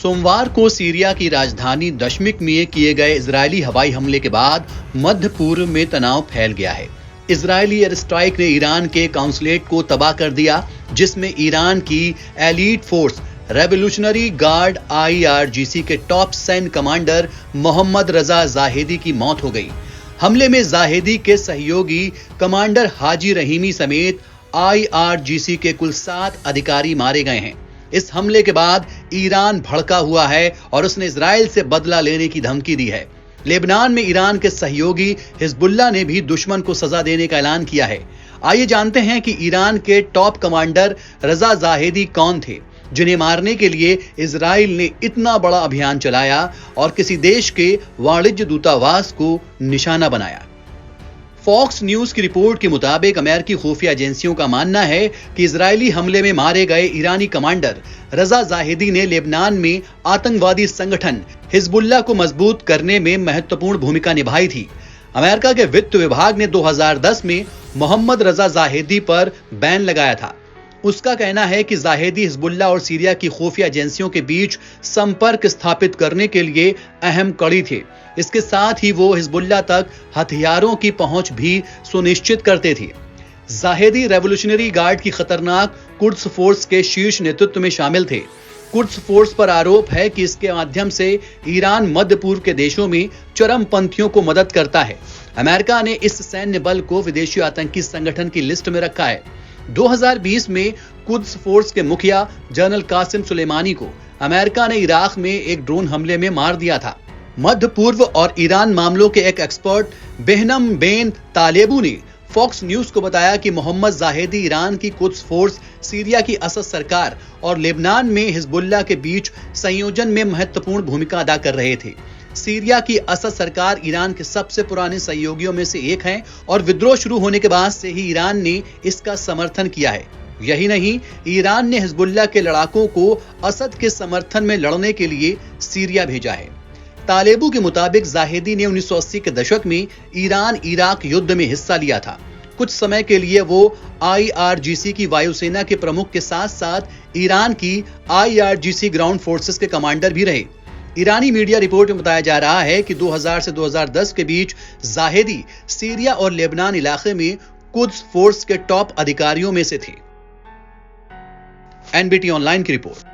सोमवार को सीरिया की राजधानी दमिश्क में किए गए इजरायली हवाई हमले के बाद मध्य पूर्व में तनाव फैल गया है। इजरायली एयर स्ट्राइक ने ईरान के काउंसलेट को तबाह कर दिया, जिसमें ईरान की elite force revolutionary guard IRGC के टॉप सैन्य कमांडर मोहम्मद रजा जाहिदी की मौत हो गई। हमले में जाहिदी के सहयोगी कमांडर हाजी रहीमी समेत IRGC के कुल 7 अधिकारी मारे गए हैं। इस हमले के बाद ईरान भड़का हुआ है और उसने इजराइल से बदला लेने की धमकी दी है। लेबनान में ईरान के सहयोगी हिजबुल्लाह ने भी दुश्मन को सजा देने का ऐलान किया है। आइए जानते हैं कि ईरान के टॉप कमांडर रजा जाहिदी कौन थे, जिन्हें मारने के लिए इजराइल ने इतना बड़ा अभियान चलाया और किसी देश के वाणिज्य दूतावास को निशाना बनाया। फॉक्स न्यूज की रिपोर्ट के मुताबिक अमेरिकी खुफिया एजेंसियों का मानना है कि इजरायली हमले में मारे गए ईरानी कमांडर रजा जाहिदी ने लेबनान में आतंकवादी संगठन हिजबुल्लाह को मजबूत करने में महत्वपूर्ण भूमिका निभाई थी। अमेरिका के वित्त विभाग ने 2010 में मोहम्मद रजा जाहिदी पर बैन लगाया था। उसका कहना है कि जाहिदी हिजबुल्लाह और सीरिया की खुफिया एजेंसियों के बीच संपर्क स्थापित करने के लिए अहम कड़ी थे। इसके साथ ही वो हिजबुल्लाह तक हथियारों की पहुंच भी सुनिश्चित करते थे। जाहिदी रेवोल्यूशनरी गार्ड की खतरनाक कुड्स फोर्स के शीर्ष नेतृत्व में शामिल थे। कुड्स फोर्स पर आरोप है कि इसके माध्यम से ईरान मध्य पूर्व के देशों में चरमपंथियों को मदद करता है। अमेरिका ने इस सैन्य बल को विदेशी आतंकी संगठन की लिस्ट में रखा है। 2020 में कुद्स फोर्स के मुखिया जनरल कासिम सुलेमानी को अमेरिका ने इराक में एक ड्रोन हमले में मार दिया था। मध्य पूर्व और ईरान मामलों के एक एक्सपर्ट बेहनम बेन तालेबू ने फॉक्स न्यूज को बताया कि मोहम्मद जाहिदी ईरान की कुद्स फोर्स, सीरिया की असद सरकार और लेबनान में हिजबुल्लाह के बीच संयोजन में महत्वपूर्ण भूमिका अदा कर रहे थे। सीरिया की असद सरकार ईरान के सबसे पुराने सहयोगियों में से एक है और विद्रोह शुरू होने के बाद से ही ईरान ने इसका समर्थन किया है। यही नहीं, ईरान ने हिजबुल्लाह के लड़ाकों को असद के समर्थन में लड़ने के लिए सीरिया भेजा है। तालेबू के मुताबिक जाहिदी ने 1980 के दशक में ईरान इराक युद्ध में हिस्सा लिया था। कुछ समय के लिए वो IRGC की वायुसेना के प्रमुख के साथ साथ ईरान की IRGC ग्राउंड फोर्सेस के कमांडर भी रहे। ईरानी मीडिया रिपोर्ट में बताया जा रहा है कि 2000 से 2010 के बीच जाहिदी सीरिया और लेबनान इलाके में कुद्स फोर्स के टॉप अधिकारियों में से थे। NBT ऑनलाइन की रिपोर्ट।